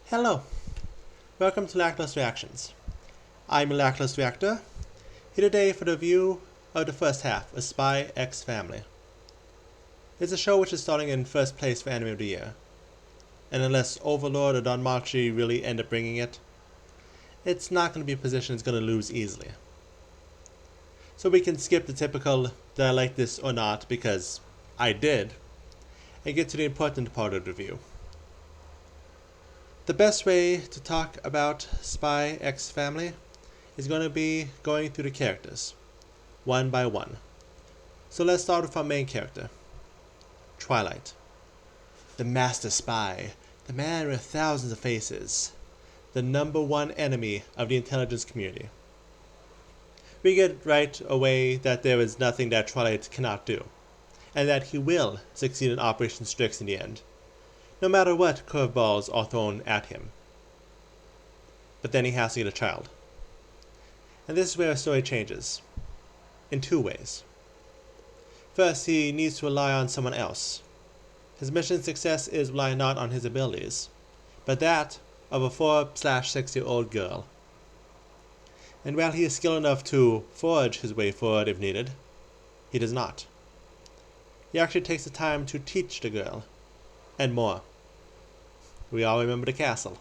Hello, welcome to Lackluster Reactions. I'm a Lackluster Reactor, here today for the review of the first half of SpyXFamily. It's a show which is starting in first place for Anime of the Year, and unless Overlord or Don Machi really end up bringing it, it's not going to be a position it's going to lose easily. So we can skip the typical did I like this or not because I did, and get to the important part of the review. The best way to talk about SpyXFamily is going to be going through the characters, one by one. So let's start with our main character, Twilgiht. The master spy, the man with thousands of faces, the #1 enemy of the intelligence community. We get right away that there is nothing that Twilgiht cannot do, and that he will succeed in Operation Strix in the end, no matter what curveballs are thrown at him. But then he has to get a child. And this is where our story changes, in two ways. First, he needs to rely on someone else. His mission success is relying not on his abilities, but that of a 4/6-year-old girl. And while he is skilled enough to forge his way forward if needed, he does not. He actually takes the time to teach the girl, and more. We all remember the castle.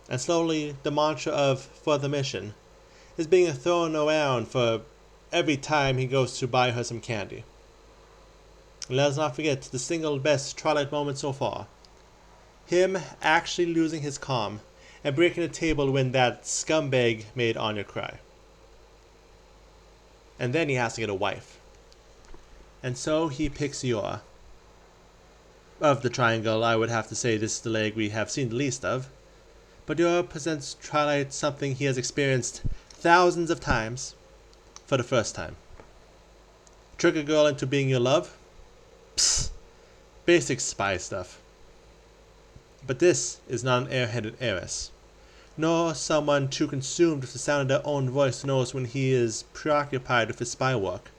And slowly, the mantra of "for the mission" is being thrown around for every time he goes to buy her some candy. And let us not forget the single best Twilight moment so far. Him actually losing his calm and breaking the table when that scumbag made Anya cry. And then he has to get a wife. And so he picks Yuri. Of the triangle, I would have to say this is the leg we have seen the least of, but Yuri presents Twilight something he has experienced thousands of times for the first time. Trick a girl into being your love? Psst, basic spy stuff. But this is not an airheaded heiress, nor someone too consumed with the sound of their own voice to notice when he is preoccupied with his spy work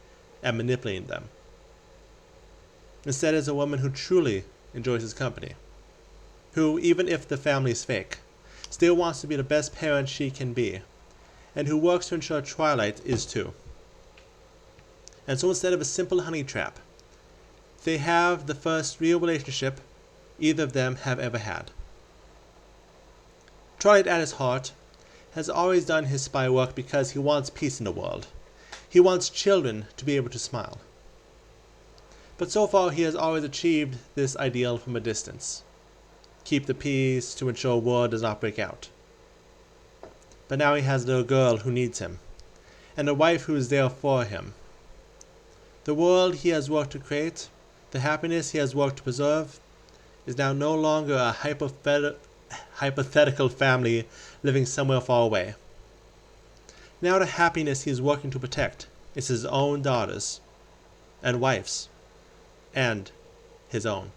and manipulating them. Instead is a woman who truly enjoys his company, who, even if the family is fake, still wants to be the best parent she can be, and who works to ensure Twilight is too. And so instead of a simple honey trap, they have the first real relationship either of them have ever had. Twilight at his heart has always done his spy work because he wants peace in the world. He wants children to be able to smile. But so far he has always achieved this ideal from a distance. Keep the peace to ensure war does not break out. But now he has a little girl who needs him, and a wife who is there for him. The world he has worked to create, the happiness he has worked to preserve, is now no longer a hypothetical family living somewhere far away. Now the happiness he is working to protect is his own daughters, and wives, and his own.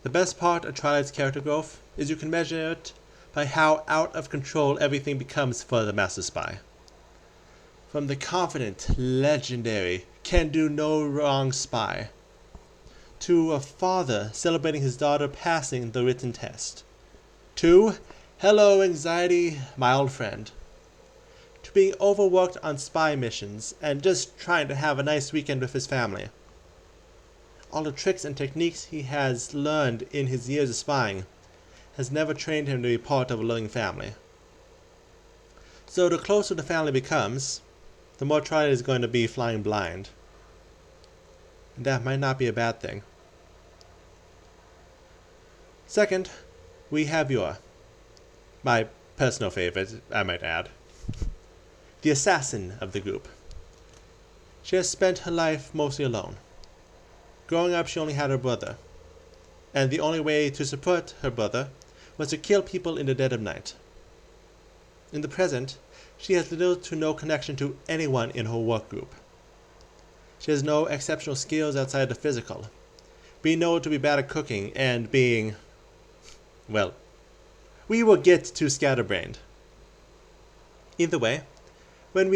The best part of Twilight's character growth is you can measure it by how out of control everything becomes for the Master Spy. From the confident, legendary, can-do-no-wrong spy, to a father celebrating his daughter passing the written test, to "Hello, anxiety, my old friend," to being overworked on spy missions and just trying to have a nice weekend with his family. All the tricks and techniques he has learned in his years of spying has never trained him to be part of a loving family. So the closer the family becomes, the more Twilight is going to be flying blind. And that might not be a bad thing. Second, we have Yuri. My personal favorite, I might add. The assassin of the group. She has spent her life mostly alone. Growing up, she only had her brother, and the only way to support her brother was to kill people in the dead of night. In the present, she has little to no connection to anyone in her work group. She has no exceptional skills outside the physical, being known to be bad at cooking and being, well, we will get to scatterbrained. Either way, when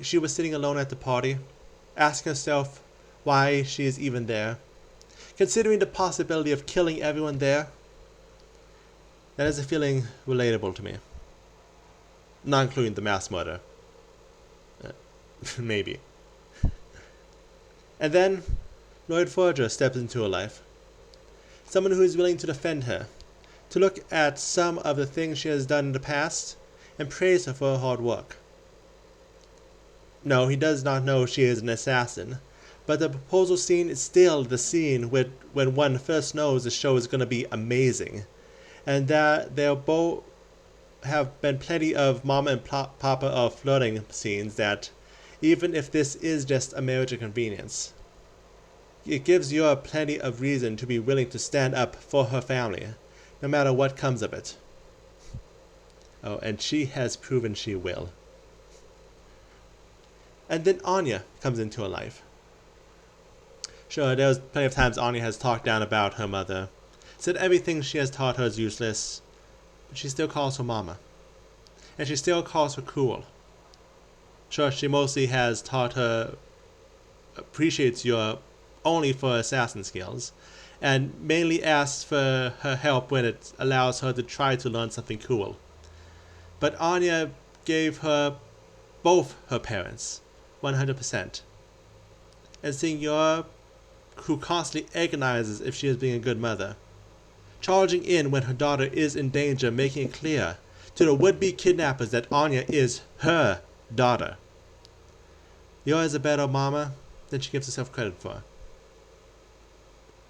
she was sitting alone at the party, asking herself why she is even there, considering the possibility of killing everyone there, that is a feeling relatable to me. Not including the mass murder. Maybe. And then, Lord Forger steps into her life. Someone who is willing to defend her, to look at some of the things she has done in the past, and praise her for her hard work. No, he does not know she is an assassin, but the proposal scene is still the scene when one first knows the show is going to be amazing, and that there both have been plenty of Mama and Papa of flirting scenes that, even if this is just a marriage of convenience, it gives Yuri plenty of reason to be willing to stand up for her family, no matter what comes of it. Oh, and she has proven she will. And then Anya comes into her life. Sure, there's plenty of times Anya has talked down about her mother, said everything she has taught her is useless, but she still calls her Mama. And she still calls her Cour. Sure, she mostly has taught her, appreciates Yuri only for assassin skills, and mainly asks for her help when it allows her to try to learn something cool. But Anya gave her both her parents, 100%. And seeing Yuri, who constantly agonizes if she is being a good mother, charging in when her daughter is in danger, making it clear to the would-be kidnappers that Anya is her daughter. Yuri is a better mama than she gives herself credit for.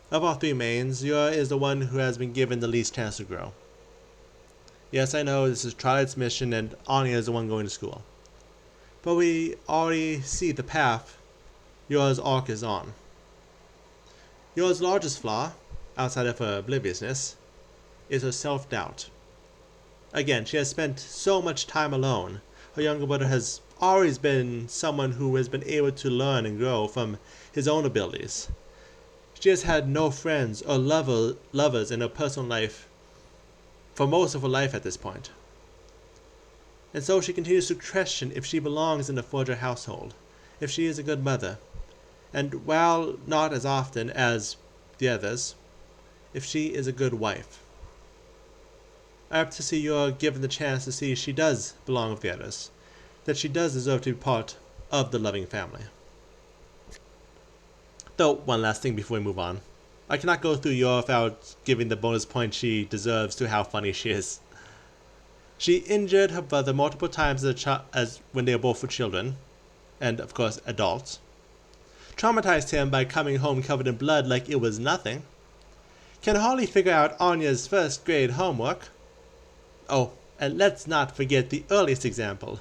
Of our three mains, Yuri is the one who has been given the least chance to grow. Yes, I know this is Twilgight's mission and Anya is the one going to school. But we already see the path Yuri's arc is on. Yuri's largest flaw, outside of her obliviousness, is her self-doubt. Again, she has spent so much time alone. Her younger brother has always been someone who has been able to learn and grow from his own abilities. She has had no friends or lovers in her personal life for most of her life at this point. And so she continues to question if she belongs in the Forger household, if she is a good mother, and while not as often as the others, if she is a good wife. I hope to see Yuri given the chance to see she does belong with the others, that she does deserve to be part of the loving family. Though, one last thing before we move on. I cannot go through Yuri without giving the bonus point she deserves to how funny she is. She injured her brother multiple times as when they were both children, and of course adults. Traumatized him by coming home covered in blood like it was nothing. Can hardly figure out Anya's first grade homework. Oh, and let's not forget the earliest example.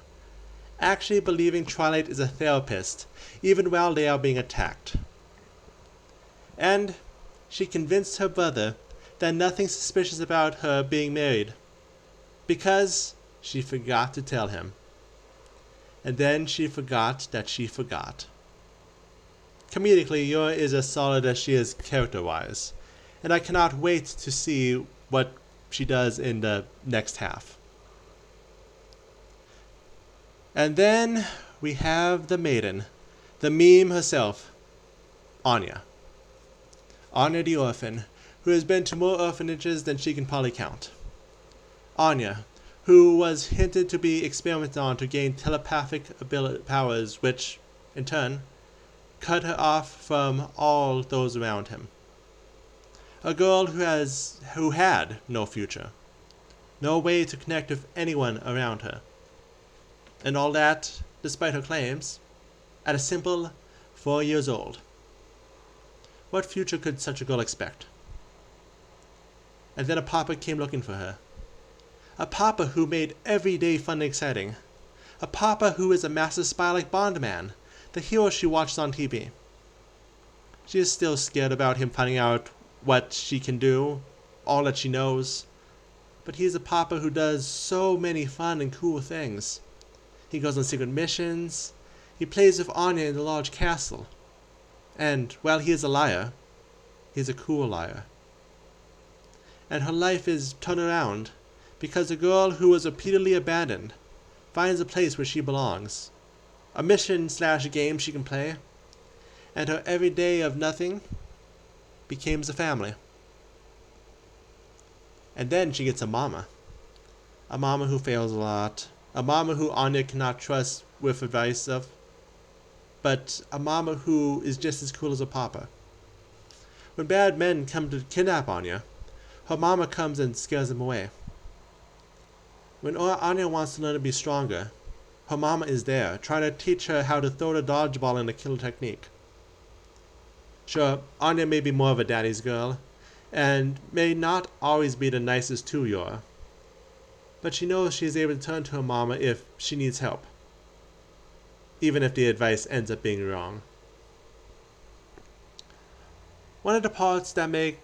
Actually believing Twilight is a therapist, even while they are being attacked. And she convinced her brother that nothing suspicious about her being married, because she forgot to tell him. And then she forgot that she forgot. Comedically, Yuri is as solid as she is character-wise, and I cannot wait to see what she does in the next half. And then we have the maiden, the meme herself, Anya. Anya the orphan, who has been to more orphanages than she can probably count. Anya, who was hinted to be experimented on to gain telepathic powers which, in turn, cut her off from all those around him. A girl who had no future, no way to connect with anyone around her. And all that, despite her claims, at a simple 4 years old. What future could such a girl expect? And then a papa came looking for her. A papa who made every day fun and exciting. A papa who is a master spy like Bondman, the hero she watches on TV. She is still scared about him finding out what she can do, all that she knows. But he is a papa who does so many fun and cool things. He goes on secret missions. He plays with Anya in the large castle. And while he is a liar, he is a cool liar. And her life is turned around because a girl who was repeatedly abandoned finds a place where she belongs, a mission/game she can play, and her every day of nothing becomes a family. And then she gets a mama. A mama who fails a lot. A mama who Anya cannot trust with advice of. But a mama who is just as cool as a papa. When bad men come to kidnap Anya, her mama comes and scares them away. When Anya wants to learn to be stronger, her mama is there, trying to teach her how to throw the dodgeball in the kill technique. Sure, Anya may be more of a daddy's girl, and may not always be the nicest to Yuri, but she knows she is able to turn to her mama if she needs help, even if the advice ends up being wrong. One of the parts that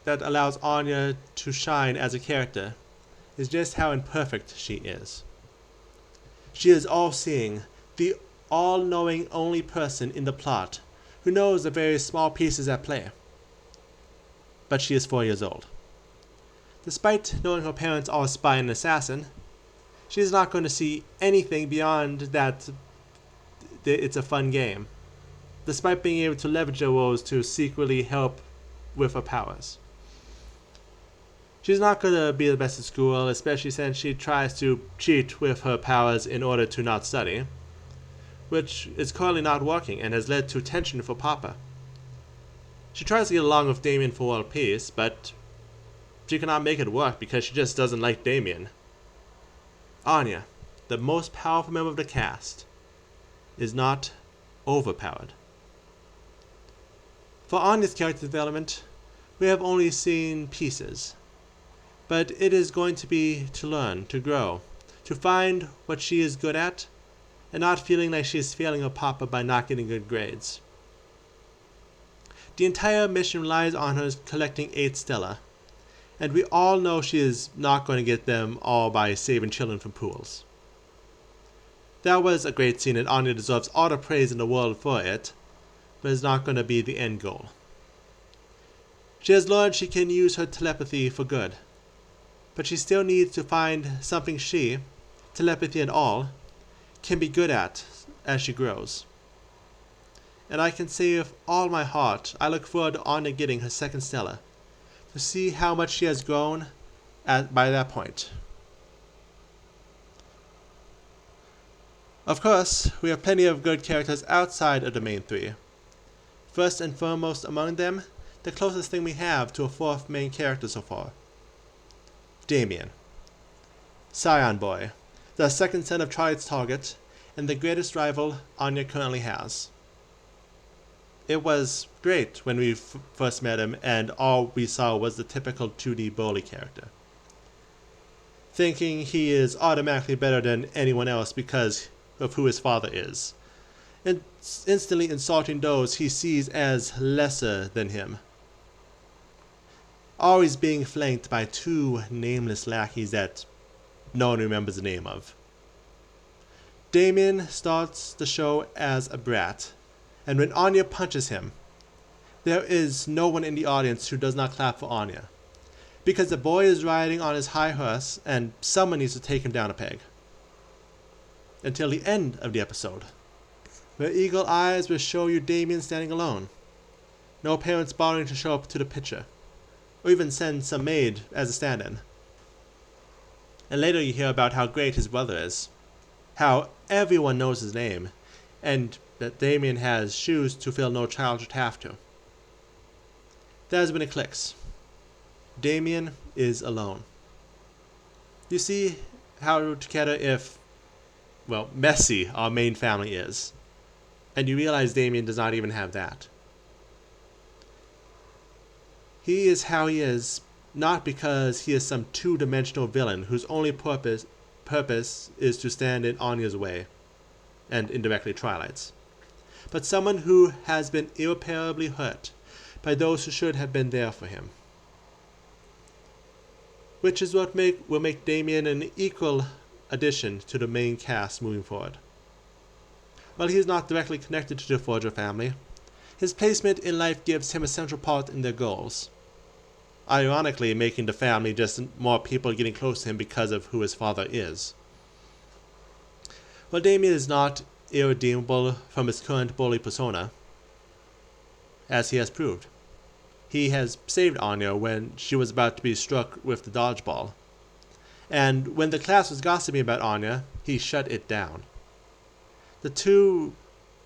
allows Anya to shine as a character is just how imperfect she is. She is all-seeing, the all-knowing only person in the plot who knows the very small pieces at play. But she is 4 years old. Despite knowing her parents are a spy and an assassin, she is not going to see anything beyond that it's a fun game, despite being able to leverage her woes to secretly help with her powers. She's not going to be the best at school, especially since she tries to cheat with her powers in order to not study, which is currently not working and has led to tension for Papa. She tries to get along with Damien for world peace, but she cannot make it work because she just doesn't like Damien. Anya, the most powerful member of the cast, is not overpowered. For Anya's character development, we have only seen pieces. But it is going to be to learn, to grow, to find what she is good at, and not feeling like she is failing her papa by not getting good grades. The entire mission relies on her collecting 8 Stella, and we all know she is not going to get them all by saving children from pools. That was a great scene and Anya deserves all the praise in the world for it, but it's not going to be the end goal. She has learned she can use her telepathy for good, but she still needs to find something she, telepathy and all, can be good at as she grows. And I can say with all my heart, I look forward to Anya getting her 2nd Stella, to see how much she has grown by that point. Of course, we have plenty of good characters outside of the main 3. First and foremost among them, the closest thing we have to a 4th main character so far. Damien. Scion Boy, the 2nd son of Twilgihit's target, and the greatest rival Anya currently has. It was great when we first met him and all we saw was the typical 2D bully character. Thinking he is automatically better than anyone else because of who his father is, and instantly insulting those he sees as lesser than him. Always being flanked by 2 nameless lackeys that no one remembers the name of. Damien starts the show as a brat, and when Anya punches him, there is no one in the audience who does not clap for Anya, because the boy is riding on his high horse and someone needs to take him down a peg. Until the end of the episode, where eagle eyes will show you Damien standing alone, no parents bothering to show up to the picture, or even send some maid as a stand-in. And later you hear about how great his brother is, how everyone knows his name, and that Damien has shoes to fill no child should have to. That is when it clicks. Damien is alone. You see how together messy our main family is, and you realize Damien does not even have that. He is how he is, not because he is some 2-dimensional villain whose only purpose is to stand in Anya's way, and indirectly Twilight's, but someone who has been irreparably hurt by those who should have been there for him. Which is what will make Damien an equal addition to the main cast moving forward. While he is not directly connected to the Forger family, his placement in life gives him a central part in their goals, ironically making the family just more people getting close to him because of who his father is. While Damien is not irredeemable from his current bully persona, as he has proved, he has saved Anya when she was about to be struck with the dodgeball. And when the class was gossiping about Anya, he shut it down. The two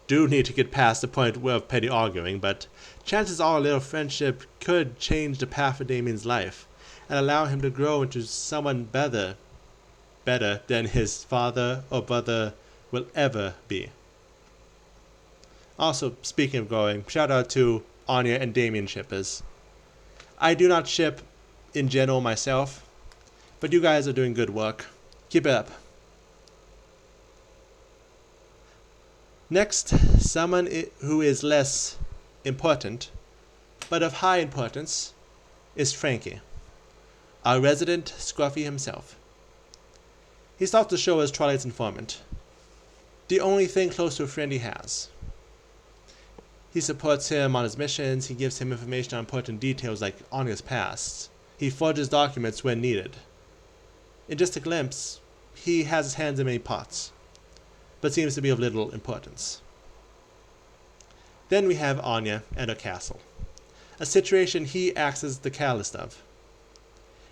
do need to get past the point of petty arguing, but chances are a little friendship could change the path of Damien's life and allow him to grow into someone better than his father or brother will ever be. Also, speaking of growing, shout out to Anya and Damien shippers. I do not ship in general myself, but you guys are doing good work. Keep it up. Next, someone who is less important, but of high importance, is Franky, our resident Scruffy himself. He starts the show as Twilight's informant, the only thing close to a friend he has. He supports him on his missions, he gives him information on important details like Anya's past, he forges documents when needed. In just a glimpse, he has his hands in many pots, but seems to be of little importance. Then we have Anya and her castle, a situation he acts as the catalyst of,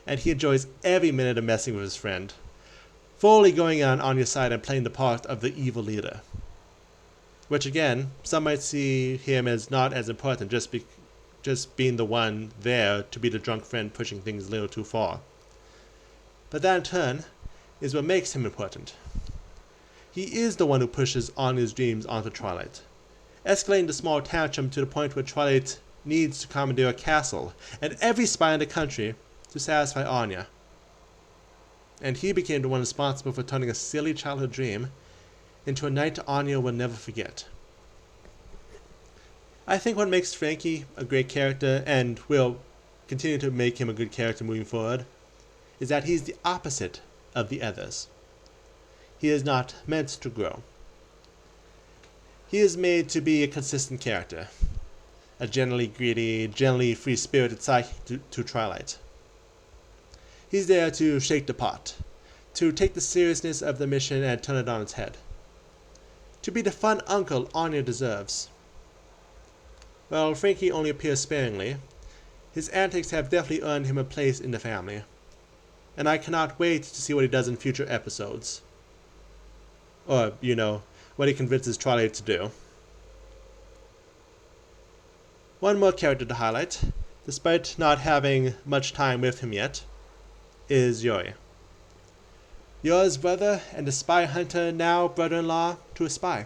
and he enjoys every minute of messing with his friend, fully going in on Anya's side and playing the part of the evil leader. Which again, some might see him as not as important, just being the one there to be the drunk friend pushing things a little too far. But that in turn is what makes him important. He is the one who pushes Anya's dreams onto Twilight, escalating the small tantrum to the point where Twilight needs to commandeer a castle and every spy in the country to satisfy Anya. And he became the one responsible for turning a silly childhood dream into a night Anya will never forget. I think what makes Franky a great character, and will continue to make him a good character moving forward, is that he's the opposite of the others. He is not meant to grow. He is made to be a consistent character, a generally greedy, generally free-spirited sidekick to Twilight. He's there to shake the pot, to take the seriousness of the mission and turn it on its head, to be the fun uncle Anya deserves. While Franky only appears sparingly, his antics have definitely earned him a place in the family, and I cannot wait to see what he does in future episodes. Or, what he convinces Twilight to do. One more character to highlight, despite not having much time with him yet, is Yuri. Yuri's brother and the spy hunter, now brother-in-law to a spy.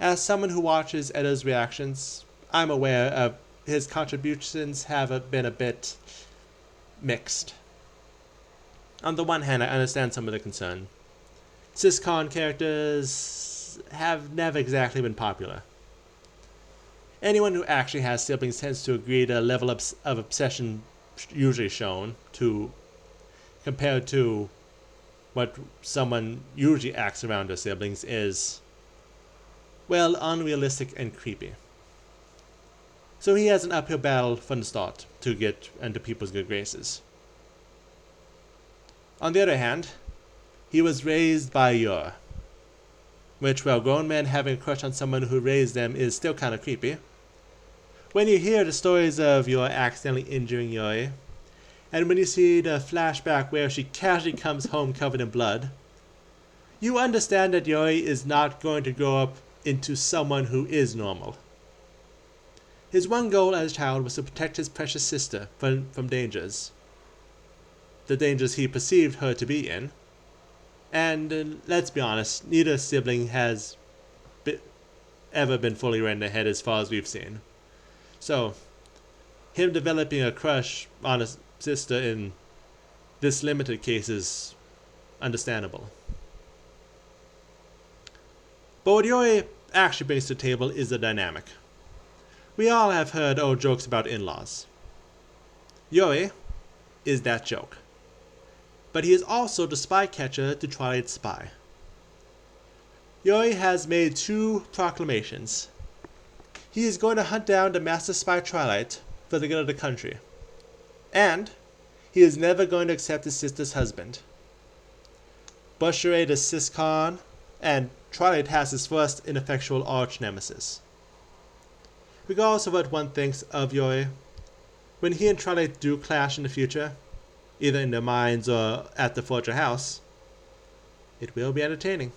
As someone who watches Edda's reactions, I'm aware of his contributions have been a bit mixed. On the one hand, I understand some of the concern. Cis-con characters have never exactly been popular. Anyone who actually has siblings tends to agree the level of obsession usually shown compared to what someone usually acts around their siblings is, well, unrealistic and creepy. So he has an uphill battle from the start to get into people's good graces. On the other hand, he was raised by Yuri, which, while grown men having a crush on someone who raised them is still kind of creepy. When you hear the stories of Yuri accidentally injuring Yuri, and when you see the flashback where she casually comes home covered in blood, you understand that Yuri is not going to grow up into someone who is normal. His one goal as a child was to protect his precious sister from dangers. The dangers he perceived her to be in. And let's be honest, neither sibling has ever been fully right in the head as far as we've seen. So, him developing a crush on a sister in this limited case is understandable. But what Yuri actually brings to the table is the dynamic. We all have heard old jokes about in-laws. Yuri is that joke. But he is also the spy catcher to Twilight's spy. Yuri has made 2 proclamations. He is going to hunt down the master spy Twilight for the good of the country. And he is never going to accept his sister's husband. Bushere the cis-con, and Twilight has his first ineffectual arch-nemesis. regardless of what one thinks of Yuri, when he and Twilgiht do clash in the future, either in their minds or at the Forger house, it will be entertaining.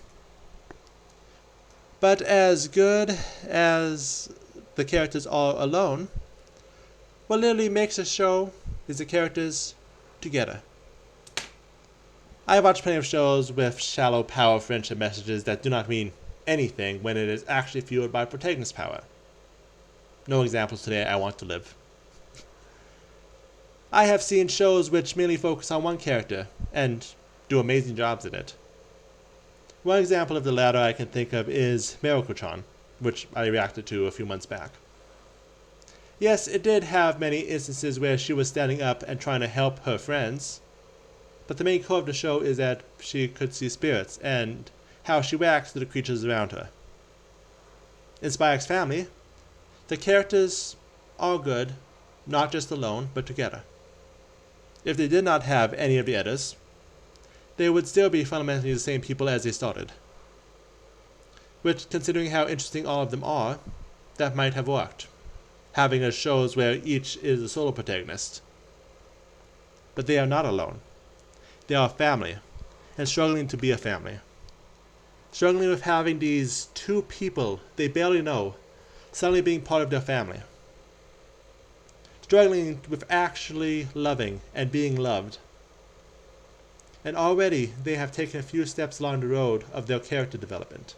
But as good as the characters are alone, what literally makes a show is the characters together. I watch plenty of shows with shallow power friendship messages that do not mean anything when it is actually fueled by protagonist power. No examples today, I want to live. I have seen shows which merely focus on one character and do amazing jobs at it. One example of the latter I can think of is Miracle-chan, which I reacted to a few months back. Yes, it did have many instances where she was standing up and trying to help her friends, but the main core of the show is that she could see spirits and how she reacts to the creatures around her. In SpyXFamily, the characters are good, not just alone, but together. If they did not have any of the others, they would still be fundamentally the same people as they started. Which, considering how interesting all of them are, that might have worked, having us shows where each is a solo protagonist. But they are not alone. They are a family, and struggling to be a family. Struggling with having these two people they barely know suddenly being part of their family. Struggling with actually loving and being loved. And already they have taken a few steps along the road of their character development.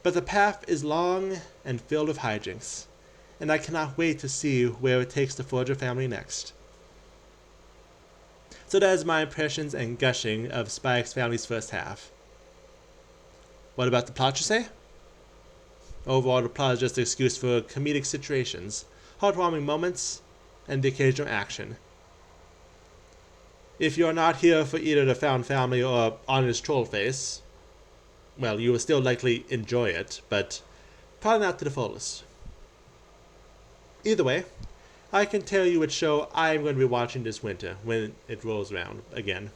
But the path is long and filled with hijinks, and I cannot wait to see where it takes the Forger family next. So that is my impressions and gushing of SpyXFamily's first half. What about the plot, you say? Overall, the plot is just an excuse for comedic situations, heartwarming moments, and the occasional action. If you are not here for either the found family or Anya's troll face, well, you will still likely enjoy it, but probably not to the fullest. Either way, I can tell you which show I am going to be watching this winter when it rolls around again.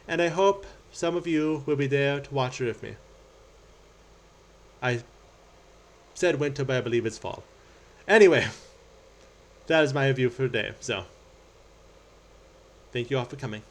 And I hope some of you will be there to watch it with me. I said winter, but I believe it's fall. Anyway, that is my review for today, so thank you all for coming.